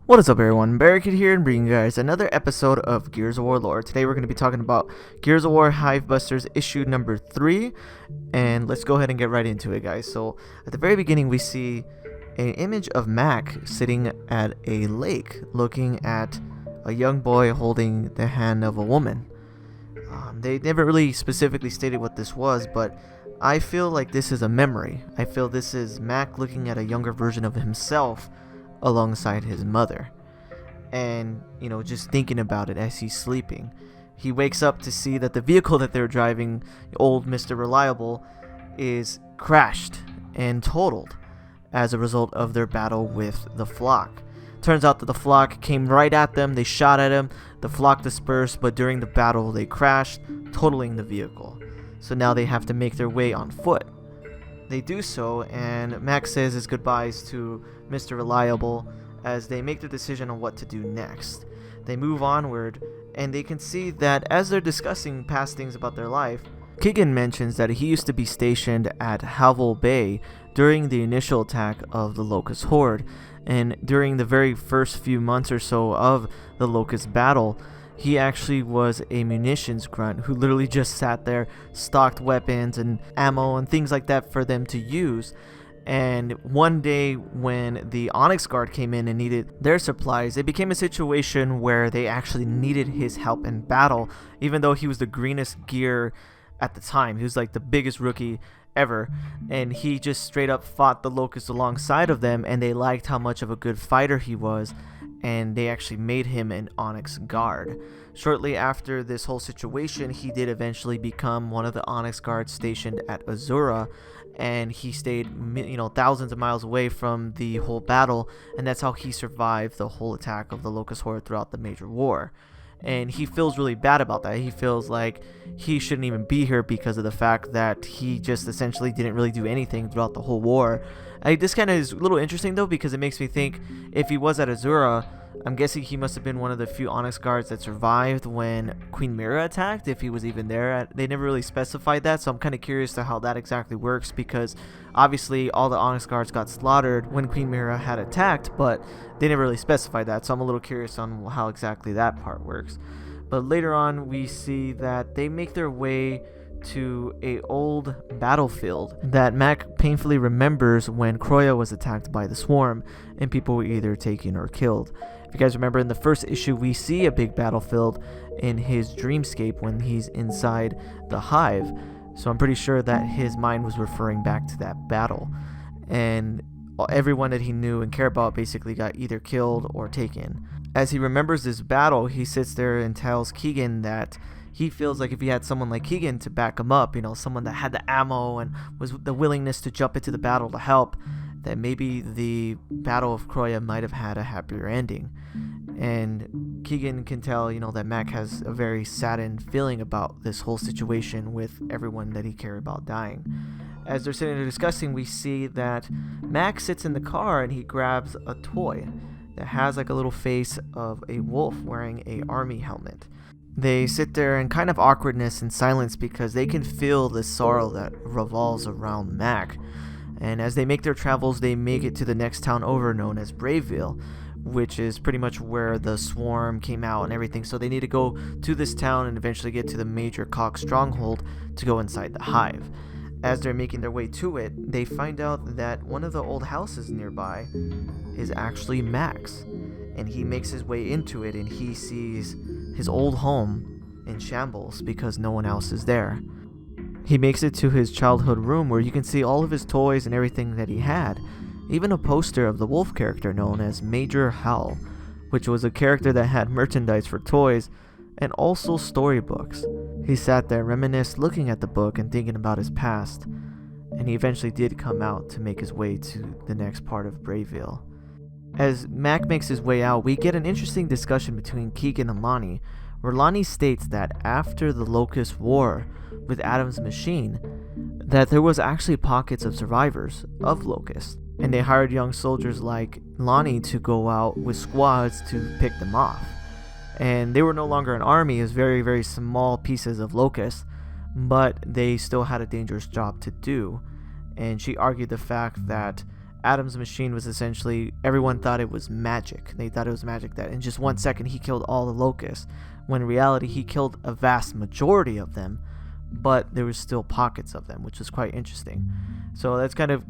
What is up, everyone? Barricade here and bringing you guys another episode of Gears of War lore. Today we're going to be talking about Gears of War Hivebusters issue number 3, and let's go ahead and get right into it, guys. So at the very beginning we see an image of Mac sitting at a lake looking at a young boy holding the hand of a woman. They never really specifically stated what this was, but I feel like this is a memory. I feel this is Mac looking at a younger version of himself alongside his mother, and just thinking about it as he's sleeping. He wakes up to see that the vehicle that they're driving, old Mr. Reliable, is crashed and totaled as a result of their battle with the flock. Turns out that the flock came right at them. They shot at him. The flock dispersed, but during the battle they crashed, totaling the vehicle. So now they have to make their way on foot. They do so, and Max says his goodbyes to Mr. Reliable as they make their decision on what to do next. They move onward, and they can see that as they're discussing past things about their life, Keegan mentions that he used to be stationed at Ville Bay during the initial attack of the Locust Horde, and during the very first few months or so of the Locust battle, he actually was a munitions grunt who literally just sat there, stocked weapons and ammo and things like that for them to use. And one day when the Onix Guard came in and needed their supplies, it became a situation where they actually needed his help in battle, even though he was the greenest gear at the time. He was like the biggest rookie ever, and he just straight up fought the Locust alongside of them, and they liked how much of a good fighter he was, and they actually made him an Onix Guard. Shortly after this whole situation, he did eventually become one of the Onix Guards stationed at Azura, and he stayed thousands of miles away from the whole battle, and that's how he survived the whole attack of the Locust Horde throughout the major war. And he feels really bad about that. He feels like he shouldn't even be here because of the fact that he just essentially didn't really do anything throughout the whole war. This kind of is a little interesting though, because it makes me think if he was at Azura, I'm guessing he must have been one of the few Onix Guards that survived when Queen Mira attacked, if he was even there. They never really specified that, so I'm kind of curious to how that exactly works, because obviously all the Onix Guards got slaughtered when Queen Mira had attacked, but they never really specified that, so I'm a little curious on how exactly that part works. But later on we see that they make their way to a old battlefield that Mac painfully remembers when Croya was attacked by the Swarm and people were either taken or killed. If you guys remember, in the first issue we see a big battlefield in his dreamscape when he's inside the hive, so I'm pretty sure that his mind was referring back to that battle, and everyone that he knew and cared about basically got either killed or taken. As he remembers this battle, he sits there and tells Keegan that he feels like if he had someone like Keegan to back him up, someone that had the ammo and was the willingness to jump into the battle to help, that maybe the Battle of Croya might have had a happier ending. And Keegan can tell, that Mac has a very saddened feeling about this whole situation with everyone that he cared about dying. As they're sitting there discussing, we see that Mac sits in the car and he grabs a toy that has like a little face of a wolf wearing a army helmet. They sit there in kind of awkwardness and silence because they can feel the sorrow that revolves around Mac. And as they make their travels, they make it to the next town over, known as Ville, which is pretty much where the Swarm came out and everything. So they need to go to this town and eventually get to the major Cock stronghold to go inside the hive. As they're making their way to it, they find out that one of the old houses nearby is actually Mac's, and he makes his way into it and he sees his old home in shambles because no one else is there. He makes it to his childhood room where you can see all of his toys and everything that he had, even a poster of the wolf character known as Major Howl, which was a character that had merchandise for toys and also storybooks. He sat there reminisced, looking at the book and thinking about his past, and he eventually did come out to make his way to the next part of Ville. As Mac makes his way out, we get an interesting discussion between Keegan and Lonnie, where Lonnie states that after the Locust War with Adam's machine, that there was actually pockets of survivors of Locust, and they hired young soldiers like Lonnie to go out with squads to pick them off. And they were no longer an army, it was very, very small pieces of Locust, but they still had a dangerous job to do. And she argued the fact that Adam's machine was essentially, everyone thought it was magic. They thought it was magic that in just 1 second he killed all the locusts, when in reality he killed a vast majority of them, but there was still pockets of them, which was quite interesting. So that's kind of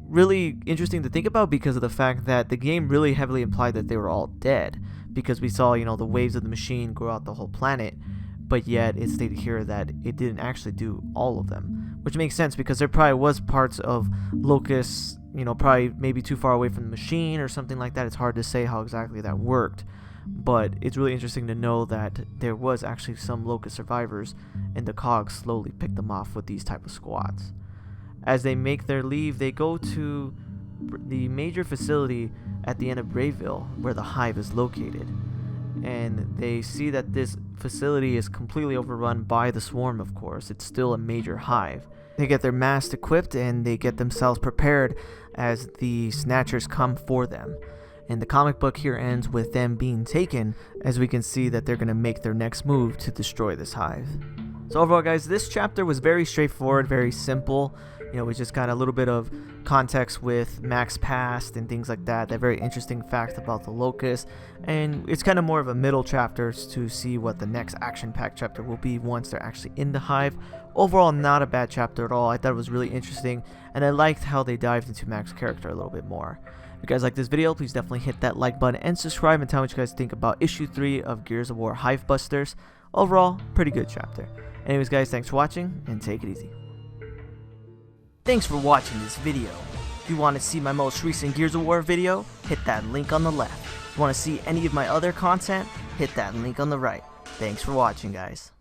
really interesting to think about, because of the fact that the game really heavily implied that they were all dead, because we saw, you know, the waves of the machine go out the whole planet, but yet it stated here that it didn't actually do all of them, which makes sense because there probably was parts of locusts, you know, probably maybe too far away from the machine or something like that. It's hard to say how exactly that worked, but it's really interesting to know that there was actually some locust survivors, and the cogs slowly picked them off with these type of squads. As they make their leave, they go to the major facility at the end of Ville, where the hive is located, and they see that this facility is completely overrun by the swarm. Of course, it's still a major hive. They get their masks equipped and they get themselves prepared as the snatchers come for them. And the comic book here ends with them being taken, as we can see that they're going to make their next move to destroy this hive. So overall, guys, this chapter was very straightforward, very simple. You know, we just got a little bit of context with Mac's past and things like that. That very interesting fact about the Locust. And it's kind of more of a middle chapter to see what the next action-packed chapter will be once they're actually in the hive. Overall, not a bad chapter at all. I thought it was really interesting, and I liked how they dived into Mac's character a little bit more. If you guys like this video, please definitely hit that like button and subscribe, and tell me what you guys think about issue 3 of Gears of War Hivebusters. Overall, pretty good chapter. Anyways, guys, thanks for watching, and take it easy. Thanks for watching this video. If you want to see my most recent Gears of War video, hit that link on the left. If you want to see any of my other content, hit that link on the right. Thanks for watching, guys.